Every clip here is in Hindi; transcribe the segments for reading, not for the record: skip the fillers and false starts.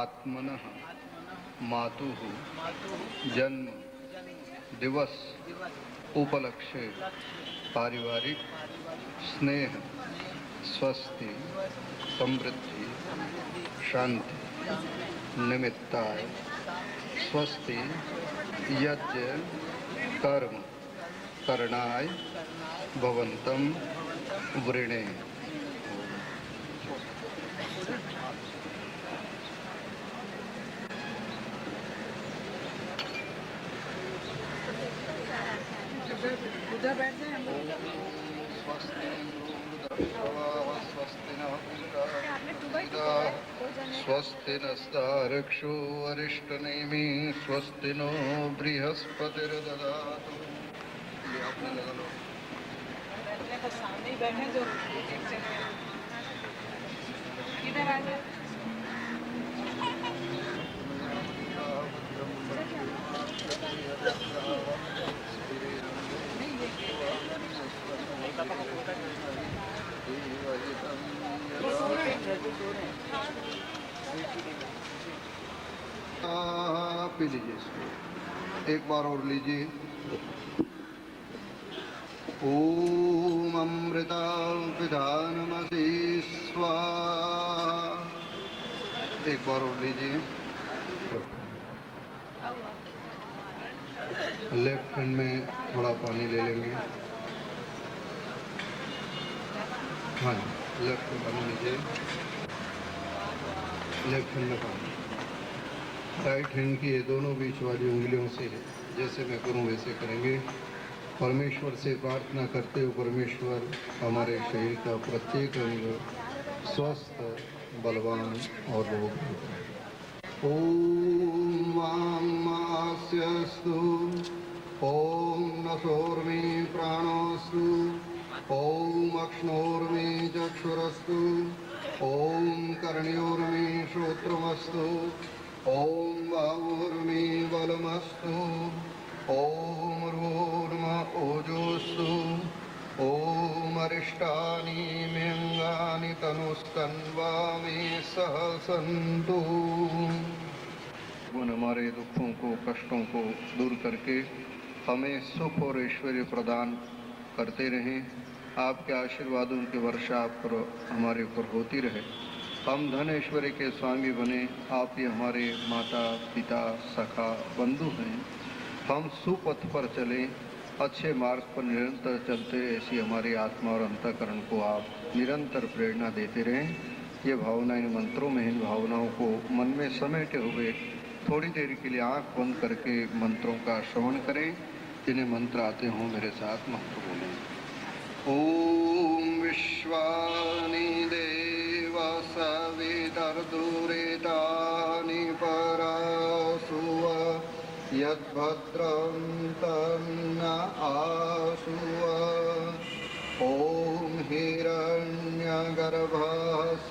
आत्मनः मातुः जन्म दिवस उपलक्ष्य पारिवारिक स्नेह स्वस्ति समृद्धि शांति निमित्ताय स्वस्ति यज्ञ कर्म करणाय भवन्तं वृणे। उधर बैठ जाए हम लोग। स्वस्ति नस्तारक्षो अरिष्टनेमि स्वस्ति नो बृहस्पतिर्ददातु। सामने ही बैठे जो इधर आ जाए। पी लीजिए इसको, एक बार और लीजिए। ओम अमृता पिधानमसि स्वाहा। एक बार और लीजिए। लेफ्ट हैंड में थोड़ा पानी ले लेंगे। हाँ जी, लेफ्ट में पानी लीजिए। लेफ्ट हैंड में पानी, राइट हैंड की ये दोनों बीच वाली उंगलियों से जैसे मैं करूँ वैसे करेंगे। परमेश्वर से प्रार्थना करते हो, परमेश्वर हमारे शरीर का प्रत्येक अंग स्वस्थ बलवान और रोग मुक्त। ओम वामास्यस्तु, ओम नसोर्मे प्राणोस्तु, ओम अक्ष्णोर्मे चक्षुरस्तु, ओम कर्ण्योर्मे श्रोत्रमस्तु, ओम बाहुर्मे बलमस्तु, ओम रोर्म ओजोस्तु, ओम अरिष्टानि मेऽङ्गानि तनुस्तन्वा मे सह सन्तु। हमारे दुखों को कष्टों को दूर करके हमें सुख और ऐश्वर्य प्रदान करते रहें। आपके आशीर्वादों की वर्षा आप पर हमारे ऊपर होती रहे। हम धन ऐश्वर्य के स्वामी बने। आप ही हमारे माता पिता सखा बंधु हैं। हम सुपथ पर चलें, अच्छे मार्ग पर निरंतर चलते, ऐसी हमारी आत्मा और अंतःकरण को आप निरंतर प्रेरणा देते रहें। ये भावना, इन मंत्रों में इन भावनाओं को मन में समेटे हुए थोड़ी देर के लिए आंख बंद करके मंत्रों का श्रवण करें। जिन्हें मंत्र आते हों मेरे साथ मंत्र बोलें। ओम विश्वानि देव सवितर्दुरितानि परासुव यद्भद्रं तन्न आसुव। ओम हिरण्यगर्भः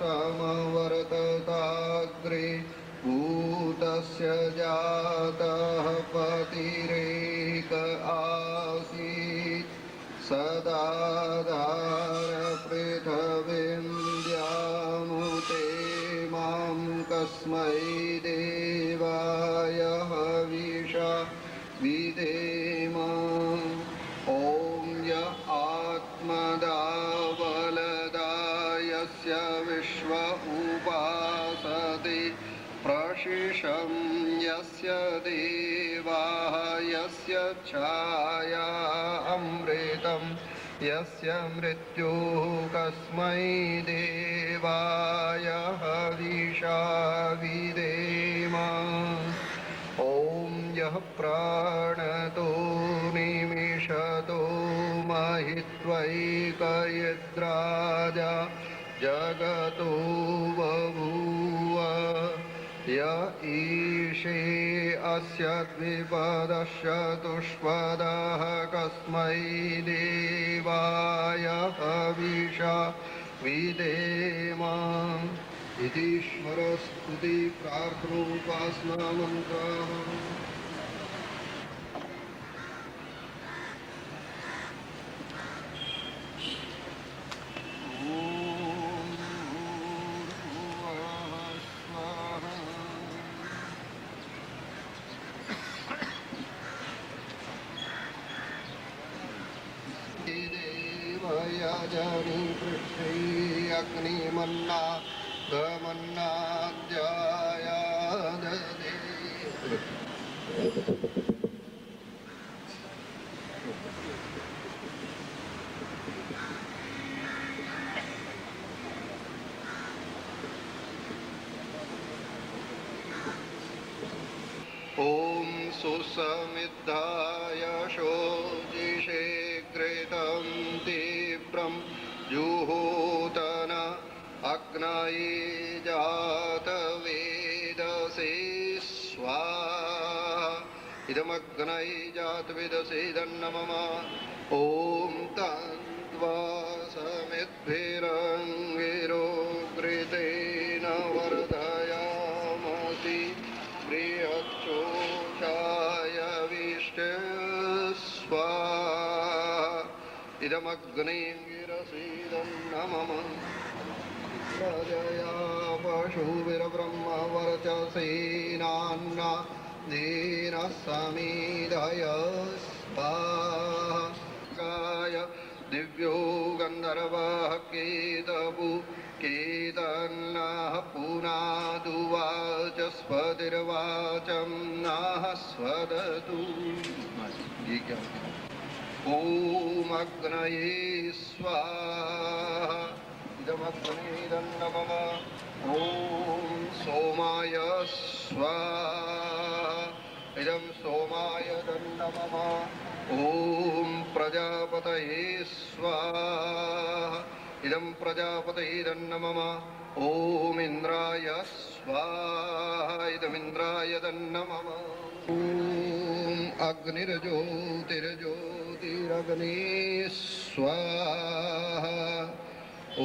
समवर्तताग्रे भूतस्य जातः पतिरेक आसीत् सदाधार पृथिवीं द्यामुते मां कस्मै देवाय हविषा विधेम। ॐ य आत्मदा बलदा यस्य विश्व उपासते प्रशिषं यस्य देवाः यस्य छाया अमृतं यस्य मृत्युः कस्मै देवाय हविषा विधेम। ॐ यः प्राणतो निमिषतो महित्वैकयद्राजा जगतो बभूव। य ईशे अस्य द्विपदश्चतुष्पदः कस्मै देवाय हविषा विधेम। इति ईश्वरस्तुति प्रार्थनोपासना मन्त्रः। जनि पृष्ठे अग्निमन्ना गमन्नाद्यायाददे। ॐ सुसमिद्धाय शोचिषे घृतं तीव्रं जुहोतन अग्नये जातवेदसे स्वाहा। इदमग्नये जातवेदसे दन्नमम। ॐ तन्त्वा समिद्भिरङ्गिरो घृतेन वर्धयामसि बृहच्छोषाय विष्टे स्वाहा। इदमग्निर्गिरसीदन्नमम। प्रजया पशुभिर्ब्रह्मवर्चसेनान्ना देन समिधय स्वाहा। गाय दिव्यो गन्धर्वः केतवो केतन्नः पुनादुवाचस्पतिर्वाचं नः स्वदतु। ये क्या होता है? ॐ अग्नये स्वाहा। इदमग्निर्नमः। ॐ सोमाय स्वाहा। इदं सोमाय नमः। ॐ प्रजापतये स्वाहा। इदं प्रजापतये नमः। ॐ इन्द्राय स्वाहा। इदमिन्द्राय नमः। ॐ अग्निर्ज्योतिर्ज्योतिरग्ने स्वाहा। ॐ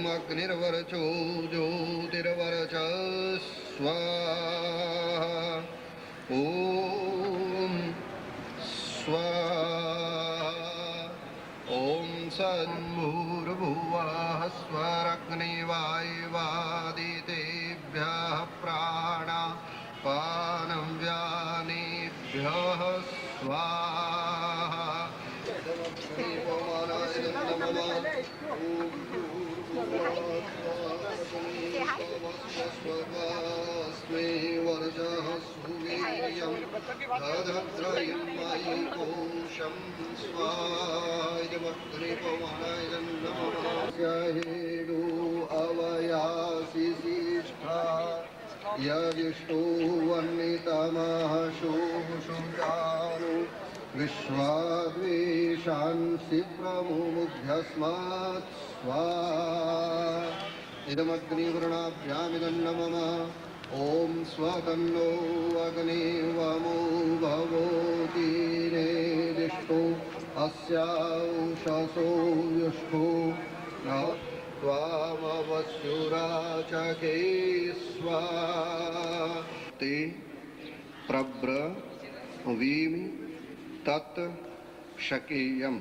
अग्निर्वर्चो ज्योतिर्वर्च स्वाहा। ॐ स्वाहा। ॐ सन्भूर्भुवः स्वरग्निवायुवादितेभ्यः प्राणापानं व्यानेभ्यः स्वाहा। स्वस्मै वर्जः सुवीर्यं दधत्रयं मयि कोशं स्वाहायमग्निपवनाय नमः। हेडो अवयासि शिष्ठा यदिष्टो वह्नितमः शोषुजानो विश्वाद्वेषांसि प्रमुमुग्ध्यस्मात् स्वाहा। इदमग्निवर्णाभ्यामिदन्नमम। ॐ स्वतन्नो अग्निवमो भवोति नेदिष्टो अस्याउषसो युष्टो न त्वामवस्युराचके स्वाहा। ते प्रब्रवीमि तत् शकेयं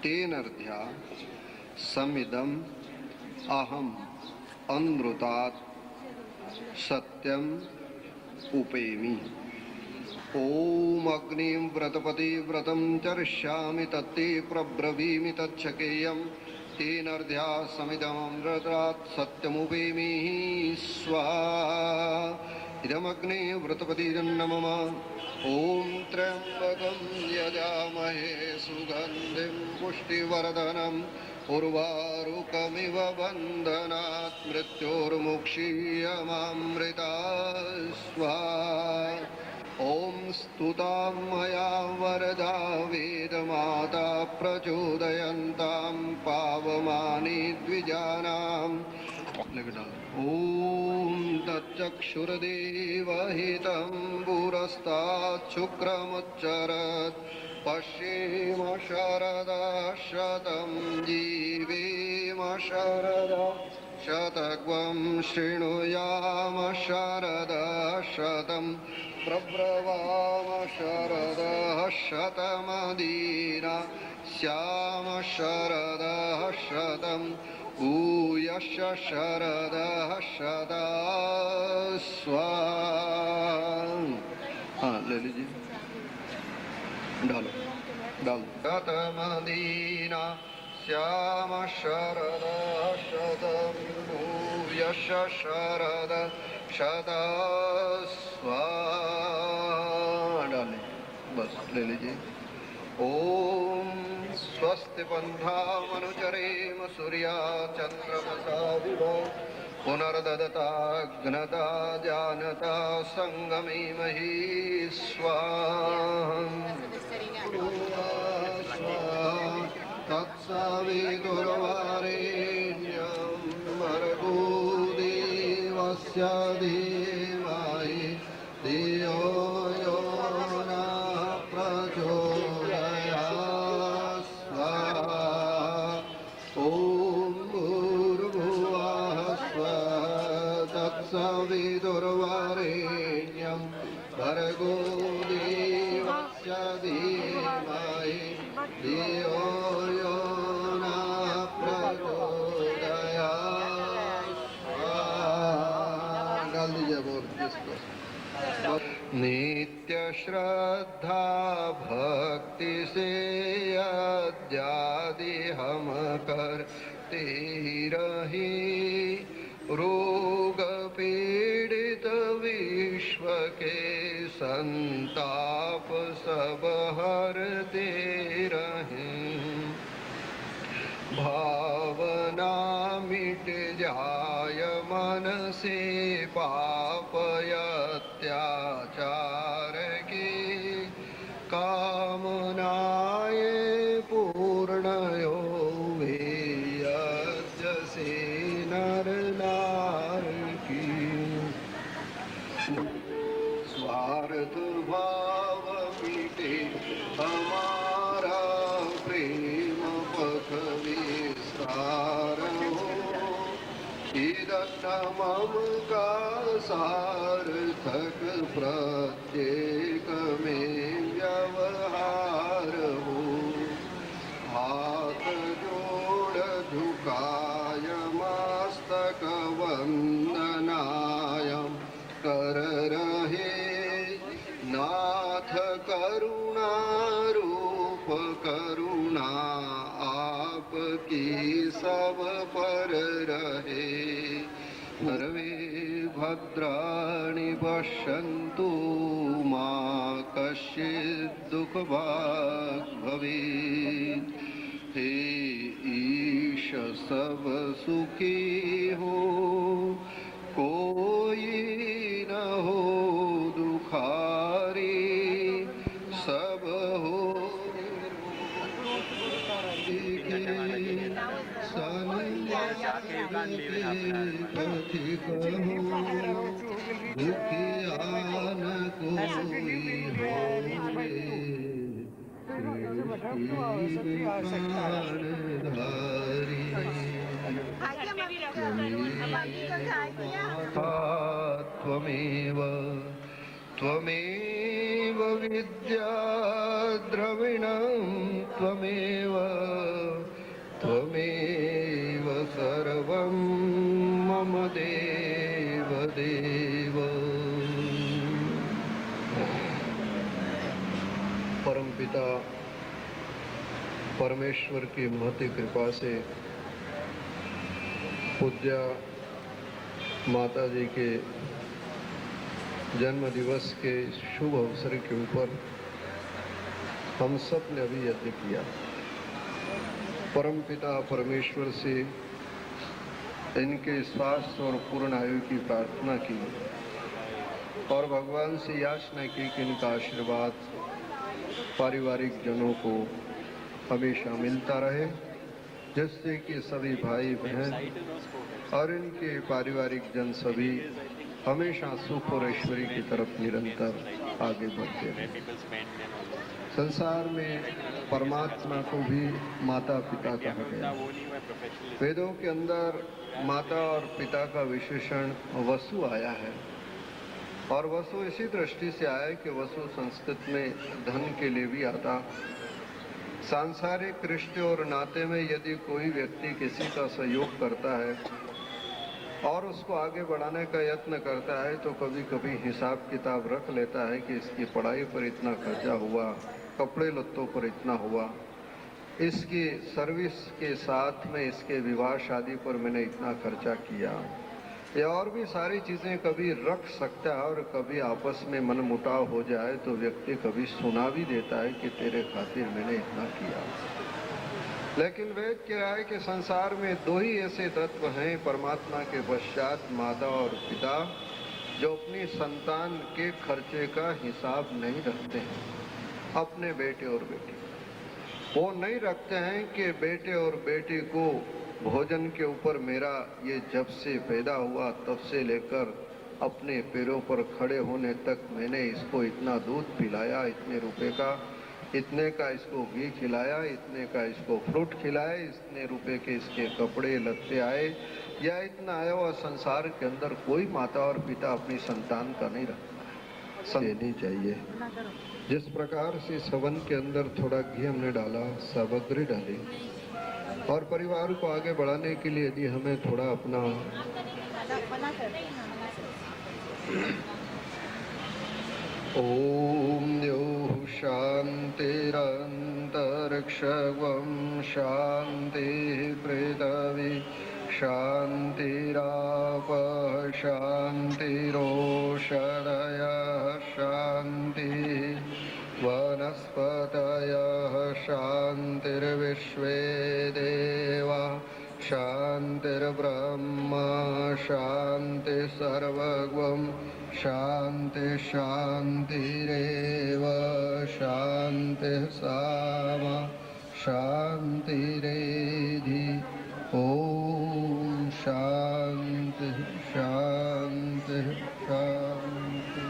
तेनर्ध्या समिदम् अहम् अनृतात् सत्यम् उपेमि। ॐ अग्निं व्रतपति व्रतं चरिष्यामि तत्ते प्रब्रवीमि तच्छकेयं तेनर्ध्या समिदमृतात् सत्यमुपेमि स्वाहा। इदमग्ने व्रतपति नमः। ॐ त्र्यम्बकं यजामहे सुगन्धिं पुष्टिवर्धनम् उर्वारुकमिव बन्धनात् मृत्योर्मुक्षीयमामृता स्वाहा। ॐ स्तुतां मया वरदा वेदमाता प्रचोदयन्तां पावमानि द्विजानाम्। ॐ तच्चक्षुर्देवहितं पुरस्तात् शुक्रमुच्चरत् पश्येम शरदा शतं जीवेम शरदा शतग्वं शृणुयाम शरदा शतं प्रब्रवाम शरदा शतमदीना श्याम शरदा शतं भूयश्च शरदा शदा स्वाहा। हाँ ले लीजिए, डालो डालो। शतमदीना श्याम शरद शतमूर्यश शरद डालें, बस ले लीजिए। ओम स्वस्ति पंथा मनुचरेम सूर्या चंद्रमसा विभ पुनर्ददता घ्नता जानता संगमे मही तत्सवितुर्वरेण्यं भर्गो देवस्य धीमहि धियो यो नः प्रचोदयात् स्वाहा। ॐ भूर्भुवः स्वः तत्सवितुर्वरेण्यं भर्गो देवस्य धीमहि धियो यो नः प्रचोदयात् स्वाहा। डाल दीजिए बोल जिसको। नित्य श्रद्धा भक्ति से यज्ञादि हम करते रहे, रोग पीड़ित विश्व के संताप सब हरते रहें। भावना मिट जाय मन से पाप अत्याचार की, कामनाएं पूर्ण हो वे यज्ञ से नर नार की। स्वार्थ भाव मिटे हमारा प्रेम पथ विस्तार हो, इदन्न मम का सार्थक प्रत्येक में व्यवहार हो। हाथ जोड़ झुकाय मस्तक वंदनाय कर रहे, नाथ करुणा रूप करुणा आपकी सब पर रहे। सर्वे भद्राणि पश्यन्तु मा कश्चित् दुःखभाग् भवेत्। हे ईश सब सुखी हो, कोई न हो दुखारी, सब हो पथिक हो, दुखिया न कोई होवे, प्राणधारी। त्वमेव त्वमेव विद्या द्रविणं, त्वमेव त्वमेव सर्वं मम देव देव। परमपिता परमेश्वर की महती कृपा से पूज्य माता जी के जन्म दिवस के शुभ अवसर के ऊपर हम सब ने अभी यज्ञ किया। परमपिता परमेश्वर से इनके स्वास्थ्य और पूर्ण आयु की प्रार्थना की और भगवान से याचना की कि इनका आशीर्वाद पारिवारिक जनों को हमेशा मिलता रहे, जिससे कि सभी भाई बहन और इनके पारिवारिक जन सभी हमेशा सुख और ऐश्वर्य की तरफ निरंतर आगे बढ़ते हैं। संसार में परमात्मा को भी माता पिता कहा गया। वेदों के अंदर माता और पिता का विशेषण वसु आया है, और वसु इसी दृष्टि से आया कि वसु संस्कृत में धन के लिए भी आता। सांसारिक रिश्ते और नाते में यदि कोई व्यक्ति किसी का सहयोग करता है और उसको आगे बढ़ाने का यत्न करता है, तो कभी कभी हिसाब किताब रख लेता है कि इसकी पढ़ाई पर इतना खर्चा हुआ, कपड़े लत्तों पर इतना हुआ, इसकी सर्विस के साथ में इसके विवाह शादी पर मैंने इतना खर्चा किया। ये और भी सारी चीज़ें कभी रख सकता है और कभी आपस में मनमुटाव हो जाए तो व्यक्ति कभी सुना भी देता है कि तेरे खातिर मैंने इतना किया। लेकिन वेद कह रहा है कि संसार में दो ही ऐसे तत्व हैं परमात्मा के पश्चात, माता और पिता, जो अपनी संतान के खर्चे का हिसाब नहीं रखते हैं। अपने बेटे और बेटी वो नहीं रखते हैं कि बेटे और बेटी को भोजन के ऊपर मेरा ये जब से पैदा हुआ तब से लेकर अपने पैरों पर खड़े होने तक मैंने इसको इतना दूध पिलाया, इतने रुपए का, इतने का इसको घी खिलाया, इतने का इसको फ्रूट खिलाया, इतने रुपए के इसके कपड़े लत्ते आए, या इतना आया हुआ संसार के अंदर कोई माता और पिता अपनी संतान का नहीं रखता है। देनी चाहिए। जिस प्रकार से सवन के अंदर थोड़ा घी हमने डाला, सामग्री डाली, और परिवार को आगे बढ़ाने के लिए यदि हमें थोड़ा अपना ओम द्यौः शान्तिरन्तरिक्षं शान्तिः पृथिवी शान्तिरापः शान्तिरोषधयः शान्तिः वनस्पतयः शान्तिर्विश्वे देवा शान्तिर्ब्रह्म शान्तिः सर्वगं शान्ति शान्तिरेव शान्तिः सामा शान्तिरेधि। ओम शांति शांति शांति।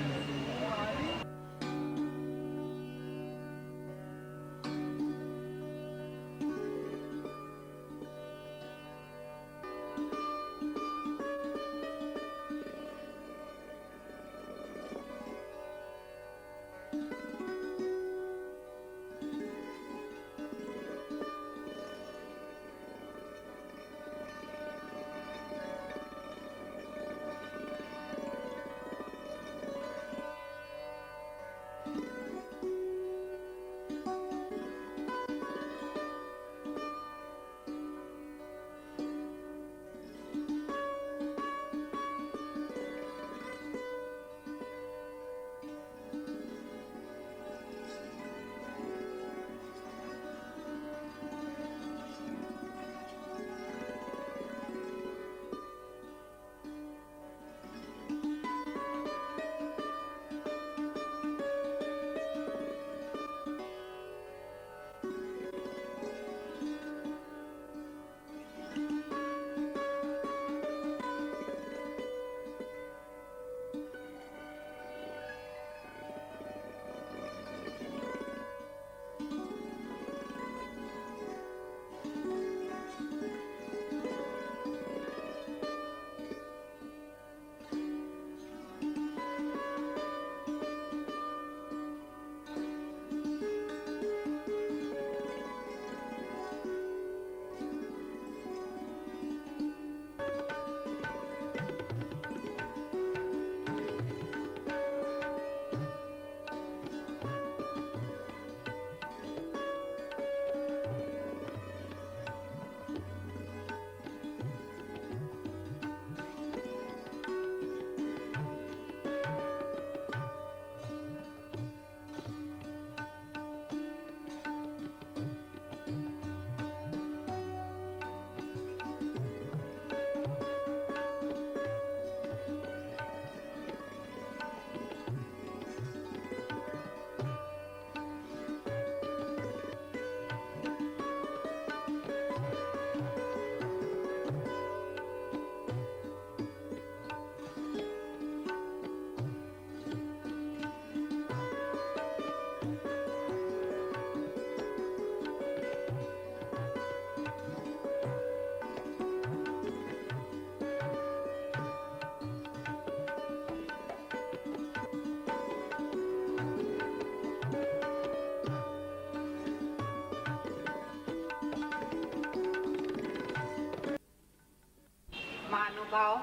महानुभाव,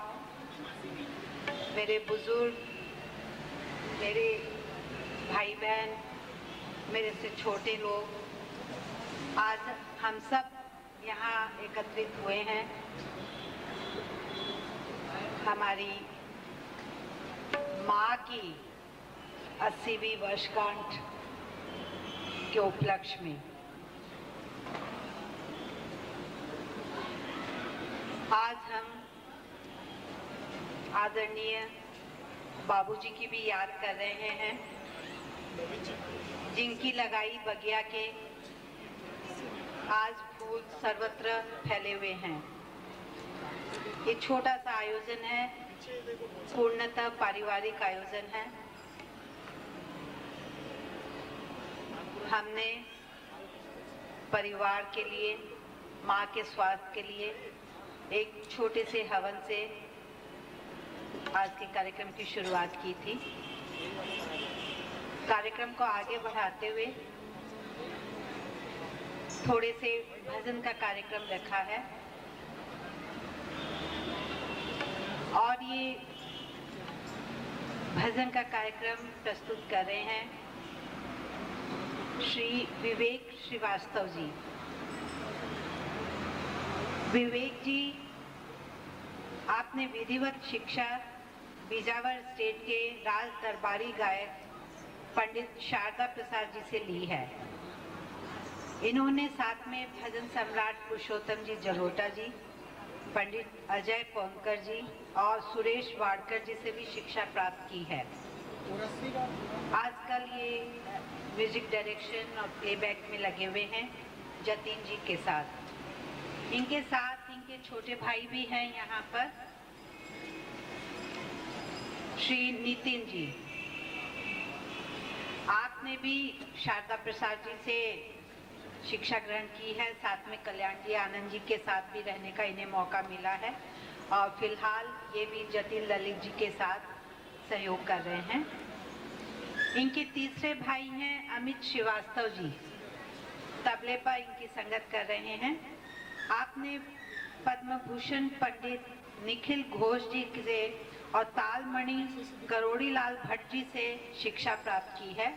मेरे बुजुर्ग, मेरे भाई बहन, मेरे से छोटे लोग, आज हम सब यहाँ एकत्रित हुए हैं हमारी माँ की 80वीं वर्षगांठ के उपलक्ष्य में। आज हम आदरणीय बाबूजी की भी याद कर रहे हैं, जिनकी लगाई बगिया के आज फूल सर्वत्र फैले हुए हैं। ये छोटा सा आयोजन है, पूर्णतः पारिवारिक आयोजन है। हमने परिवार के लिए, माँ के स्वास्थ्य के लिए एक छोटे से हवन से आज के कार्यक्रम की शुरुआत की थी। कार्यक्रम को आगे बढ़ाते हुए थोड़े से भजन का कार्यक्रम रखा है और ये भजन का कार्यक्रम प्रस्तुत कर रहे हैं श्री विवेक श्रीवास्तव जी। विवेक जी, आपने विधिवत शिक्षा बीजावर स्टेट के राज दरबारी गायक पंडित शारदा प्रसाद जी से ली है। इन्होंने साथ में भजन सम्राट पुरुषोत्तम जी जलोटा जी, पंडित अजय पोंकर जी और सुरेश वाडकर जी से भी शिक्षा प्राप्त की है। आजकल ये म्यूजिक डायरेक्शन और प्लेबैक में लगे हुए हैं जतिन जी के साथ। इनके साथ इनके छोटे भाई भी हैं यहाँ पर, श्री नितिन जी। आपने भी शारदा प्रसाद जी से शिक्षा ग्रहण की है, साथ में कल्याण जी आनंद जी के साथ भी रहने का इन्हें मौका मिला है और फिलहाल ये भी जतिन ललित जी के साथ सहयोग कर रहे हैं। इनके तीसरे भाई हैं अमित श्रीवास्तव जी, तबले पर इनकी संगत कर रहे हैं। आपने पद्म भूषण पंडित निखिल घोष जी से और तालमणि करोड़ीलाल भट्ट जी से शिक्षा प्राप्त की है।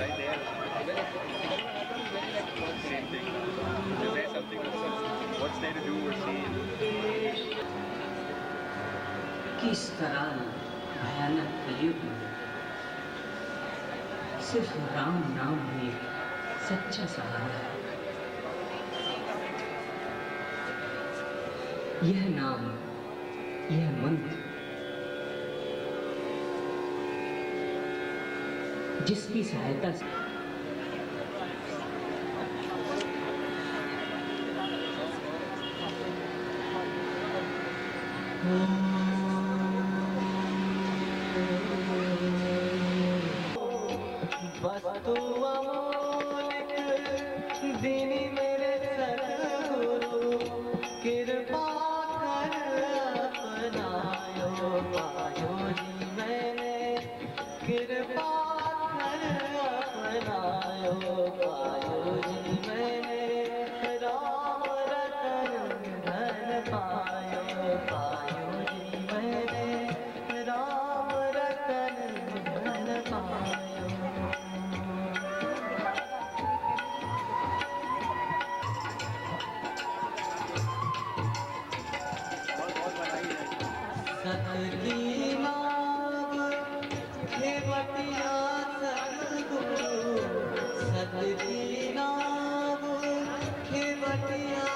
Right there. Same thing. To say something. What's there to do or see? किस तरह भयानक कलयुग में सिर्फ राम नाम ही सच्चा सहारा है। यह नाम, यह मंत्र जिसकी सहायता से बस तू अमोलिक दीनी मेरे सतगुरु कृपा कर अपनायो पायो जी मैंने कृपा कर अपनायो पायो जी मैंने राम रतन धन पायो पायो जी मैंने राम रतन धन पायो। सतगी नाम खेवटिया सतगुरु सतगी नाम खेवटिया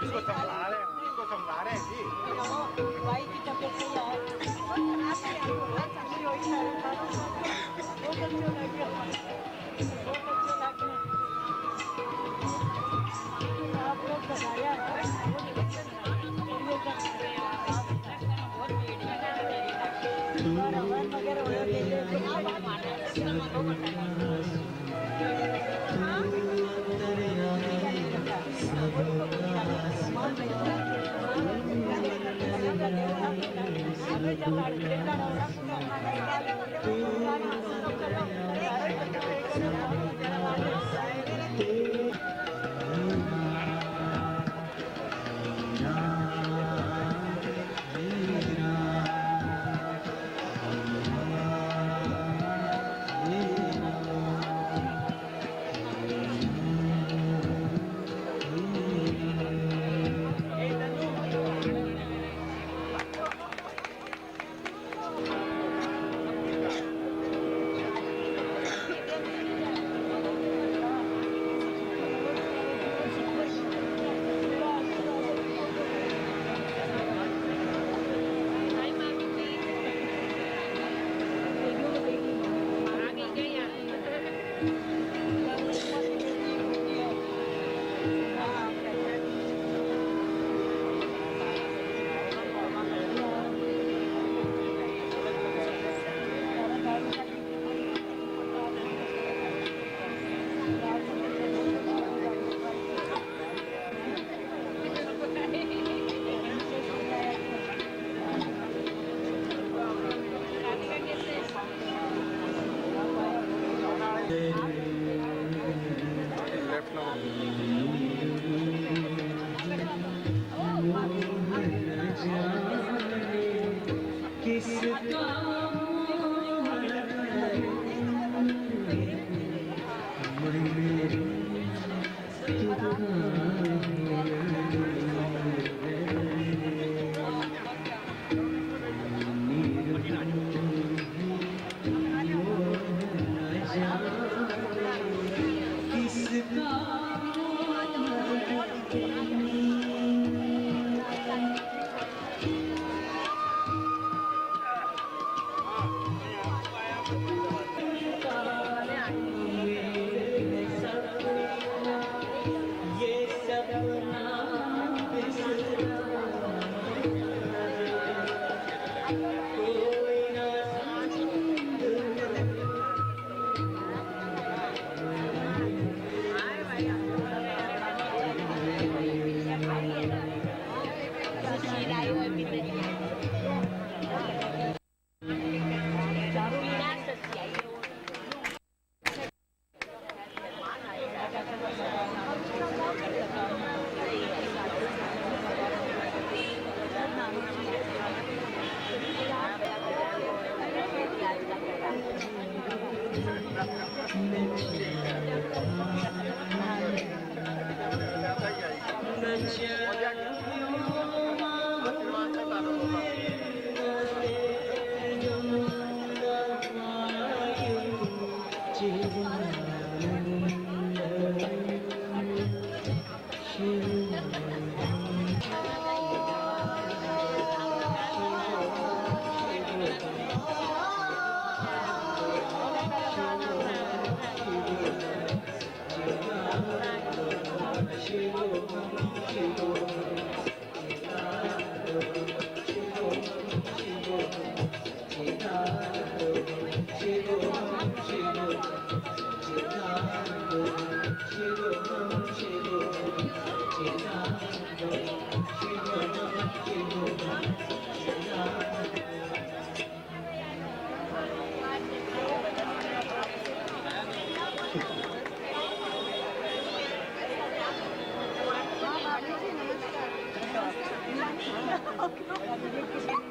इसको संभाला रहे जी। भाई की तबीयत नहीं है आप लोग बताया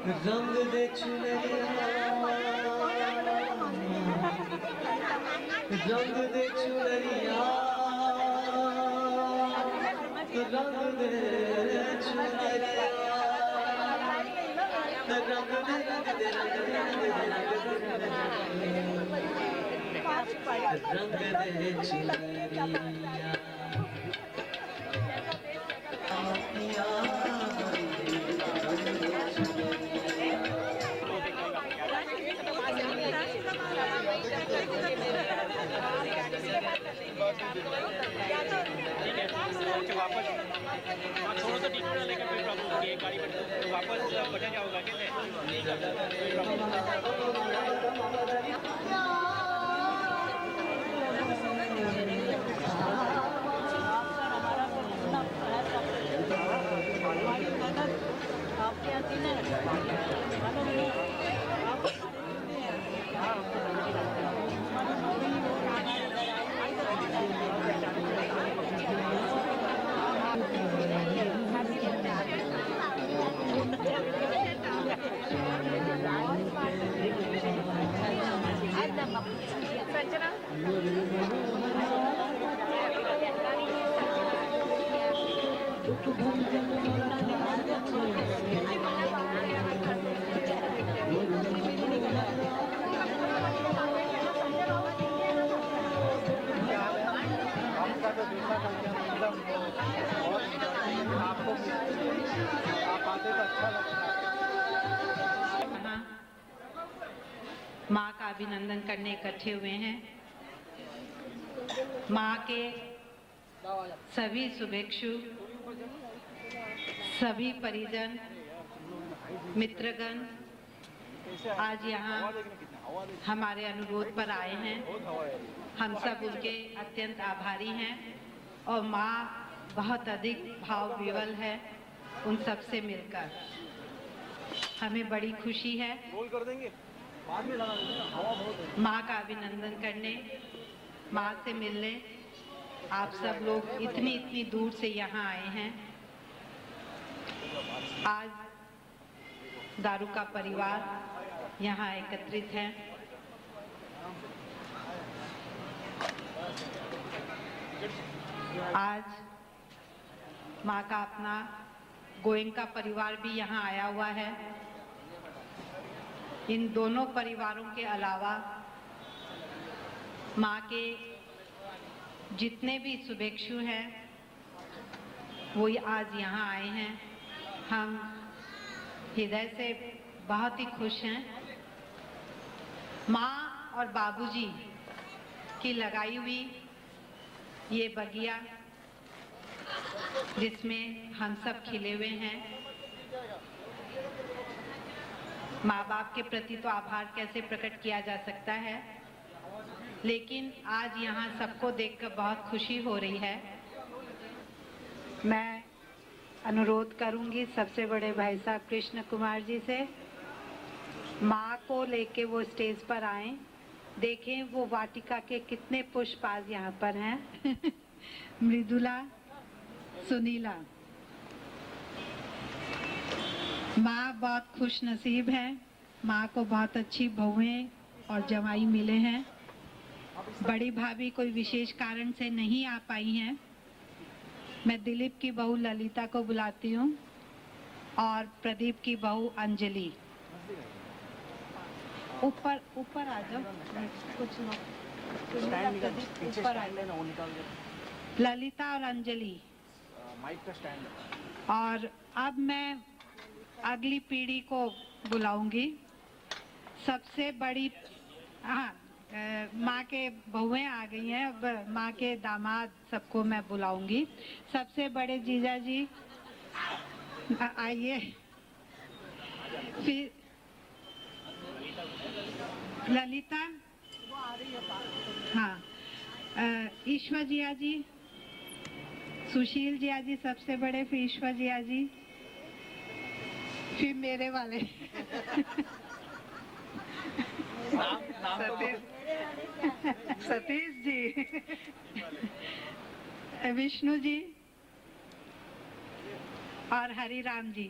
रंग दे चुनरिया रंग दे चुनरिया रंग दे चुनरिया रंग दे चुनरिया वापस थोड़ा सा टीचर लेकर कोई प्रॉब्लम होगी एक गाड़ी पर तो वापस बचा जाओगा कैसे आपके आती ना माँ का अभिनंदन करने इकट्ठे हुए हैं। माँ के सभी शुभेच्छु, सभी परिजन, मित्रगण आज यहाँ हमारे अनुरोध पर आए हैं। हम सब उनके अत्यंत आभारी हैं और माँ बहुत अधिक भाव विवल है उन सब से मिलकर। हमें बड़ी खुशी है माँ का अभिनंदन करने, माँ से मिलने आप सब लोग इतनी दूर से यहाँ आए हैं। आज दारू का परिवार यहाँ एकत्रित है। आज माँ का अपना गोयनका परिवार भी यहाँ आया हुआ है। इन दोनों परिवारों के अलावा माँ के जितने भी शुभेच्छु हैं वो आज यहाँ आए हैं। हम हृदय से बहुत ही खुश हैं। माँ और बाबूजी की लगाई हुई ये बगिया जिसमें हम सब खिले हुए हैं, माँ बाप के प्रति तो आभार कैसे प्रकट किया जा सकता है, लेकिन आज यहाँ सबको देखकर बहुत खुशी हो रही है। मैं अनुरोध करूंगी सबसे बड़े भाई साहब कृष्ण कुमार जी से, माँ को लेके वो स्टेज पर आए। देखें वो वाटिका के कितने पुष्प आज यहाँ पर हैं। मृदुला, सुनीला, माँ बहुत खुश नसीब है। माँ को बहुत अच्छी बहुएं और जवाई मिले हैं। बड़ी भाभी कोई विशेष कारण से नहीं आ पाई हैं। मैं दिलीप की बहू ललिता को बुलाती हूँ और प्रदीप की बहू अंजलि। ऊपर ऊपर आ जाओ, कुछ ऊपर आ जाओ। ललिता और अंजलि। और अब मैं अगली पीढ़ी को बुलाऊंगी। सबसे बड़ी, हाँ, माँ के बहुएं आ गई हैं। अब माँ के दामाद सबको मैं बुलाऊंगी। सबसे बड़े जीजा जी आइए। फिर ललिता, हाँ, ईश्वर जिया जी, सुशील जिया जी सबसे बड़े, फिर ईश्वर जिया जी, फिर मेरे वाले सतीश जी, विष्णु जी और हरिराम जी।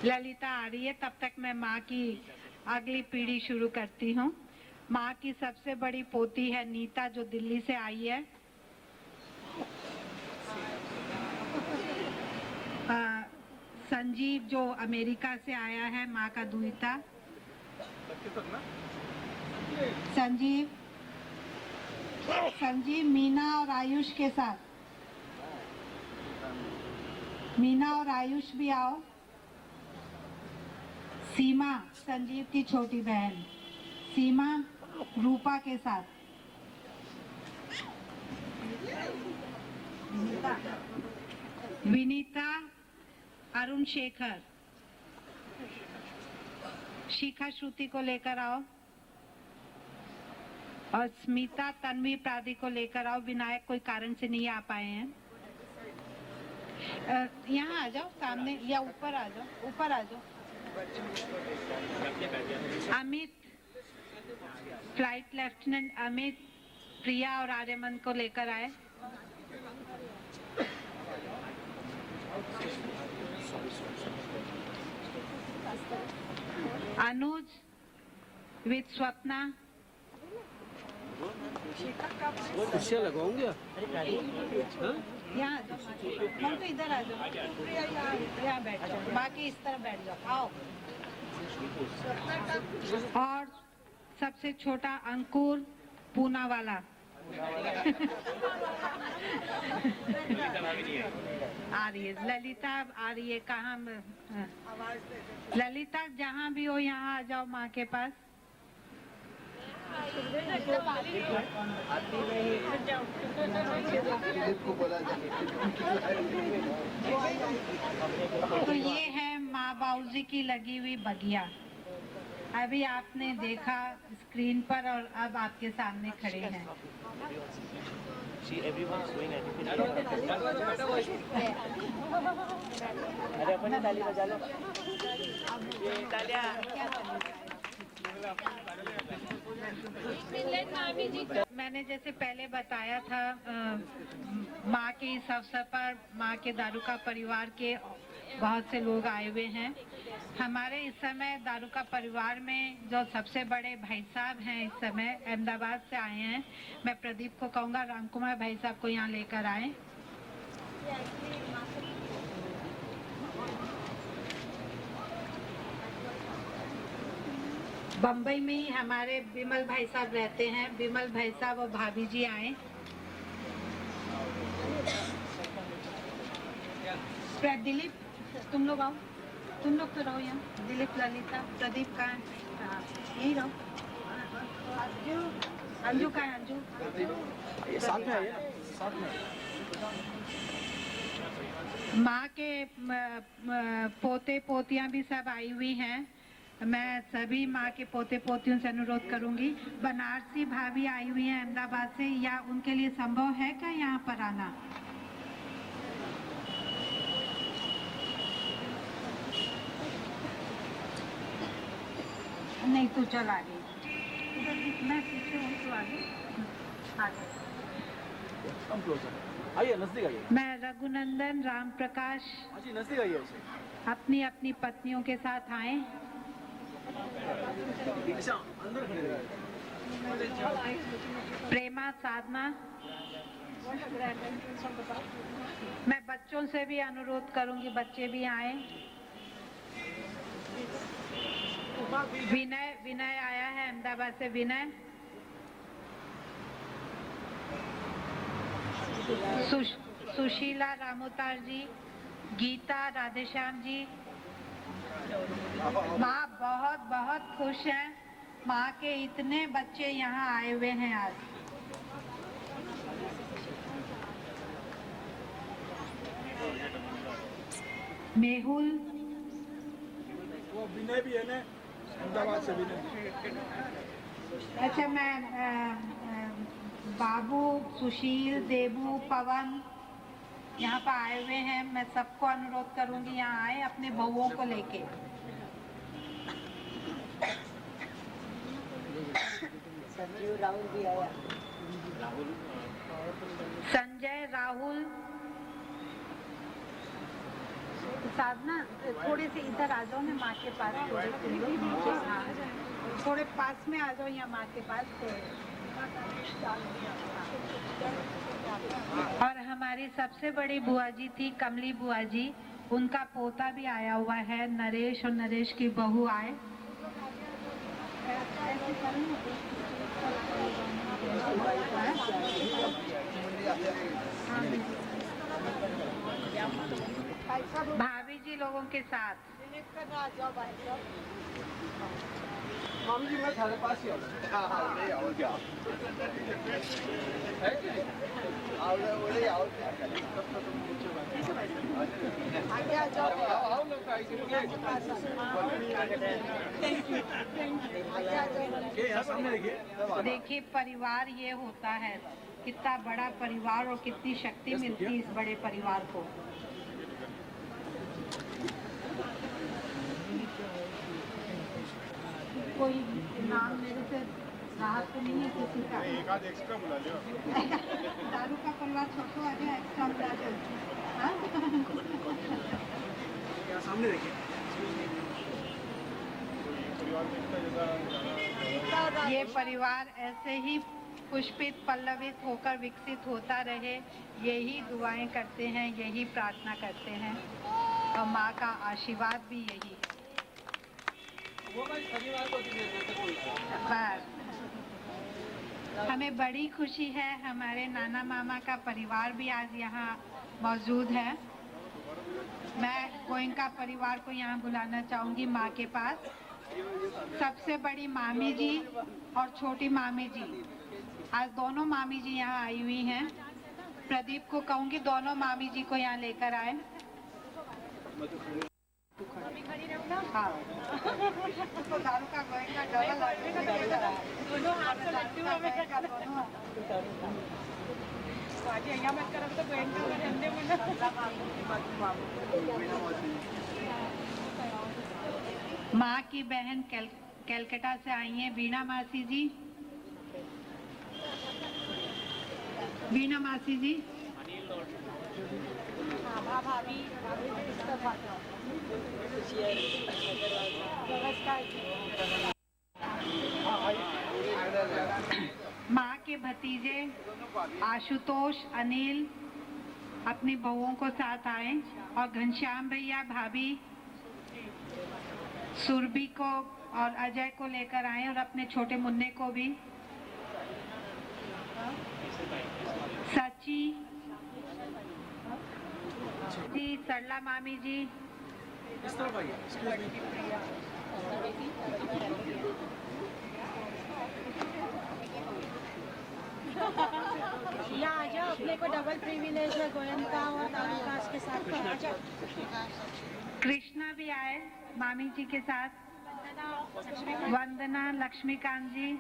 ललिता आ रही है, तब तक मैं माँ की अगली पीढ़ी शुरू करती हूँ। माँ की सबसे बड़ी पोती है नीता, जो दिल्ली से आई है। संजीव जो अमेरिका से आया है, माँ का दूता। संजीव मीना और आयुष के साथ। मीना और आयुष भी आओ। सीमा संजीव की छोटी बहन, सीमा रूपा के साथ। विनीता अरुण शेखर। शिखा श्रुति को लेकर आओ और स्मिता तन्वी प्रादी को लेकर आओ। विनायक कोई कारण से नहीं आ पाए हैं। यहाँ आ जाओ सामने या ऊपर आ जाओ, ऊपर आ जाओ। अमित, फ्लाइट लेफ्टिनेंट अमित, प्रिया और आर्यमन को लेकर आए। अनुज विद स्वप्ना। कुर्सियाँ लगाऊंगे यहाँ आ जाओ, हम तो इधर आ जाओ, यहाँ बैठ जाओ, बाकी इस तरफ बैठ जाओ। आओ। और सबसे छोटा अंकुर पूनावाला। आ रही है ललिता, आ रही है। कहाँ ललिता? जहाँ भी हो यहाँ आ जाओ माँ के पास। तो ये है माँ बाऊजी की लगी हुई बगिया। अभी आपने देखा स्क्रीन पर और अब आपके सामने खड़े हैं। अरे अपनी ताली बजा लो। मैंने जैसे पहले बताया था, माँ के इस अवसर पर माँ के दारुका परिवार के बहुत से लोग आए हुए हैं। हमारे इस समय दारुका परिवार में जो सबसे बड़े भाई साहब हैं, इस समय अहमदाबाद से आए हैं। मैं प्रदीप को कहूँगा राम कुमार भाई साहब को यहाँ लेकर आए। बम्बई में ही हमारे विमल भाई साहब रहते हैं। विमल भाई साहब और भाभी जी आए। दिलीप, तुम लोग आओ, तुम लोग तो रहो यहाँ। दिलीप, ललिता, प्रदीप का यही रहो। अंजू का है? अंजू साथ में आइए, साथ में। माँ के पोते पोतियाँ भी सब आई हुई हैं। मैं सभी माँ के पोते पोतियों से अनुरोध करूंगी। बनारसी भाभी आई हुई हैं अहमदाबाद से, या उनके लिए संभव है क्या यहाँ पर आना? नहीं तो चल आगे, मैं पीछे हूँ तो आगे। आइए नजदीक आइए। मैं रघुनंदन, राम प्रकाश नजदीक आइए। अपनी अपनी पत्नियों के साथ आए। प्रेमा, साधना। मैं बच्चों से भी अनुरोध करूंगी, बच्चे भी आए। विनय आया है अहमदाबाद से। विनय, सुशीला रामोतार जी, गीता, राधेश्याम जी। माँ बहुत बहुत खुश है। माँ के इतने बच्चे यहाँ आए हुए हैं आज। मेहुल, वो विनय भी है ना, अहमदाबाद से विनय। अच्छा, मैं बाबू, सुशील, देबू, पवन यहाँ पर आए हुए हैं। मैं सबको अनुरोध करूंगी यहाँ आए अपने बहुओं को लेके। संजीव राहुल भी आया। संजय, राहुल, साधना थोड़े से इधर आ जाओ ना माँ के पास, हाँ थोड़े पास में आ जाओ या माँ के पास। और हमारी सबसे बड़ी बुआ जी थी कमली बुआ जी, उनका पोता भी आया हुआ है नरेश, और नरेश की बहू आए। भाभी जी लोगों के साथ। मामी जी मैं तुम्हारे पास ही आगे आ जाओ। देखिए परिवार ये होता है, कितना बड़ा परिवार और कितनी शक्ति मिलती है इस बड़े परिवार को। कोई नाम मेरे से राहत तो नहीं है किसी का। एक आध एक्स्ट्रा बुला लो। दारू का परिवार छोटो आ जाए, एक्स्ट्रा बुला दो। सामने देखिए। ये परिवार ऐसे ही पुष्पित पल्लवित होकर विकसित होता रहे, यही दुआएं करते हैं, यही प्रार्थना करते हैं, और माँ का आशीर्वाद भी यही है। बस हमें बड़ी खुशी है, हमारे नाना मामा का परिवार भी आज यहाँ मौजूद है। मैं गोयनका परिवार को यहाँ बुलाना चाहूँगी माँ के पास। सबसे बड़ी मामी जी और छोटी मामी जी, आज दोनों मामी जी यहाँ आई हुई हैं। प्रदीप को कहूँगी दोनों मामी जी को यहाँ लेकर आए। हाँ तो दारू का गोयनका डबल दोनों हाथ से लगती हूँ हमें यहाँ मत करो तो माँ की बहन कैलकाटा से आई हैं वीणा मासी जी। वीणा मासी जी माँ के भतीजे आशुतोष अनिल अपनी बहुओं को साथ आए, और घनश्याम भैया भाभी सुरभि को और अजय को लेकर आए, और अपने छोटे मुन्ने को भी। सची जी, सरला मामी जी, इस तरफ आइए। यहाँ आ जाओ, अपने को डबल प्रिविलेज है गोयनका और दारूकाश के साथ। आ जाओ। कृष्णा भी आए मामी जी के साथ, वंदना, लक्ष्मीकांत जी,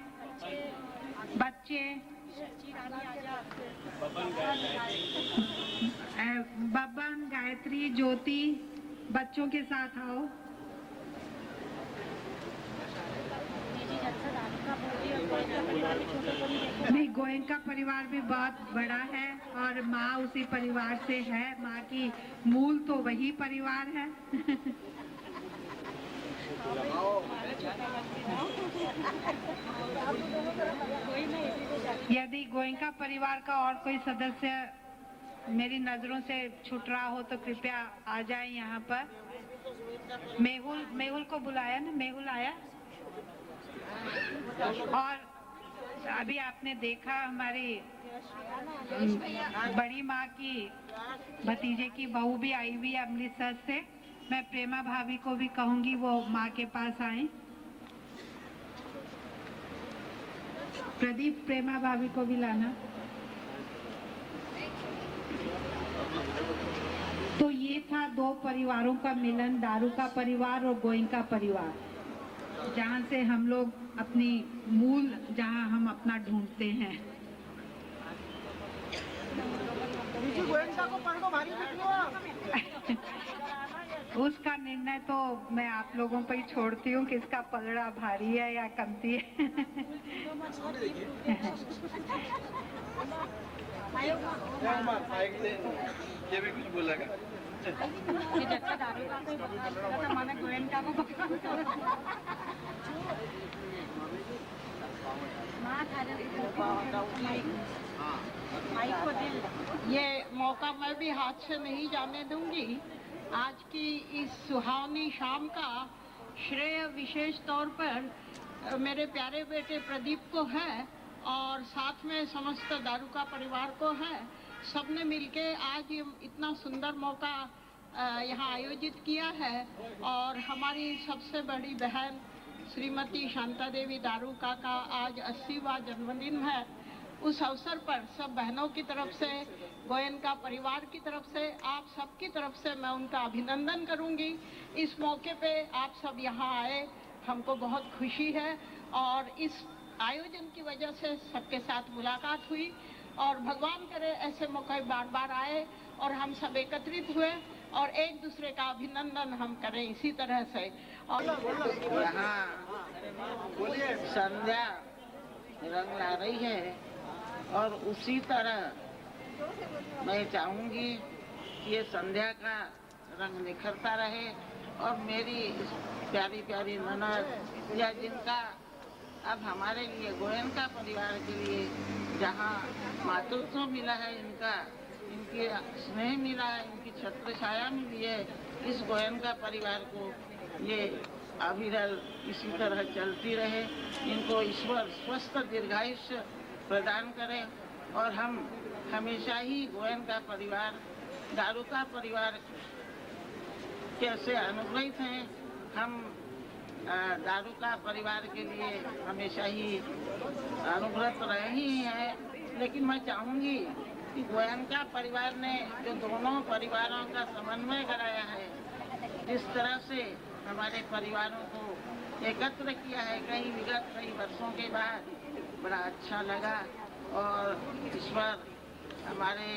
बच्चे बबन, गायत्री, ज्योति, बच्चों के साथ आओ। नहीं, गोयनका परिवार भी बहुत बड़ा है और माँ उसी परिवार से है। माँ की मूल तो वही परिवार है। यदि गोयनका परिवार का और कोई सदस्य मेरी नजरों से छूट रहा हो तो कृपया आ जाए यहाँ पर। मेहुल को बुलाया ना, मेहुल आया। और अभी आपने देखा हमारी बड़ी माँ की भतीजे की बहू भी आई हुई है अमृतसर से। मैं प्रेमा भाभी को भी कहूंगी वो माँ के पास आए। प्रदीप, प्रेमा भाभी को भी लाना। तो ये था दो परिवारों का मिलन, दारू का परिवार और गोयनका परिवार, जहाँ से हम लोग अपनी मूल, जहाँ हम अपना ढूंढते हैं। उसका निर्णय तो मैं आप लोगों पर ही छोड़ती हूँ, किसका पलड़ा भारी है या कमती है। ये भी कुछ बोलेगा। कि जब तक दारू का कोई बगान करा तो माने गोयनका को बगान करा। माँ खा माइक को दिल। ये मौका मैं भी हाथ से नहीं जाने दूंगी। आज की इस सुहावनी शाम का श्रेय विशेष तौर पर मेरे प्यारे बेटे प्रदीप को है और साथ में समस्त दारुका परिवार को है। सबने मिलके आज ये इतना सुंदर मौका यहाँ आयोजित किया है और हमारी सबसे बड़ी बहन श्रीमती शांता देवी दारुका का आज 80वां जन्मदिन है। उस अवसर पर सब बहनों की तरफ से, गोयनका परिवार की तरफ से, आप सबकी तरफ से मैं उनका अभिनंदन करूंगी। इस मौके पे आप सब यहाँ आए, हमको बहुत खुशी है और इस आयोजन की वजह से सबके साथ मुलाकात हुई और भगवान करे ऐसे मौके बार बार आए और हम सब एकत्रित हुए और एक दूसरे का अभिनंदन हम करें इसी तरह से। और यहाँ संध्या रंग ला रही है और उसी तरह मैं चाहूँगी कि ये संध्या का रंग निखरता रहे और मेरी प्यारी प्यारी ननद या जिनका अब हमारे लिए गोयनका परिवार के लिए जहाँ मातृत्व मिला है, इनके स्नेह मिला है, इनकी छत्र छाया मिली है, इस गोयनका परिवार को ये अविरल इसी तरह चलती रहे। इनको ईश्वर स्वस्थ दीर्घायुष्य प्रदान करे और हम हमेशा ही गोयनका परिवार, दारुका परिवार कैसे अनुग्रहित हैं। हम दारुका परिवार के लिए हमेशा ही अनुग्रहित रहे ही हैं, लेकिन मैं चाहूँगी कि गोयनका परिवार ने जो दोनों परिवारों का समन्वय कराया है, जिस तरह से हमारे परिवारों को एकत्र किया है कई वर्षों के बाद, बड़ा अच्छा लगा और ईश्वर हमारे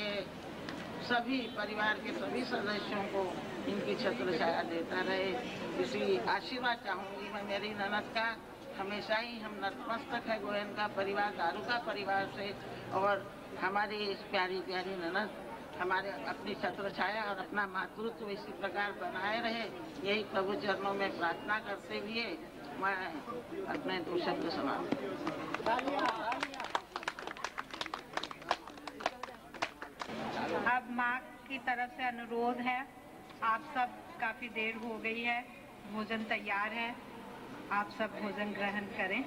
सभी परिवार के सभी सदस्यों को इनकी छत्र छाया देता रहे, इसी आशीर्वाद चाहूँगी मैं मेरी ननद का। हमेशा ही हम नतमस्तक है गोयनका परिवार, दारुका परिवार से और हमारी इस प्यारी प्यारी ननद हमारे अपनी छत्र छाया और अपना मातृत्व इसी प्रकार बनाए रहे, यही प्रभु चरणों में प्रार्थना करते हुए मैं अपने 2 शब्द समाप्त। अब माँ की तरफ से अनुरोध है, आप सब काफी देर हो गई है, भोजन तैयार है, आप सब भोजन ग्रहण करें।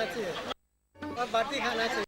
चाहिए और बाटी खाना चाहिए।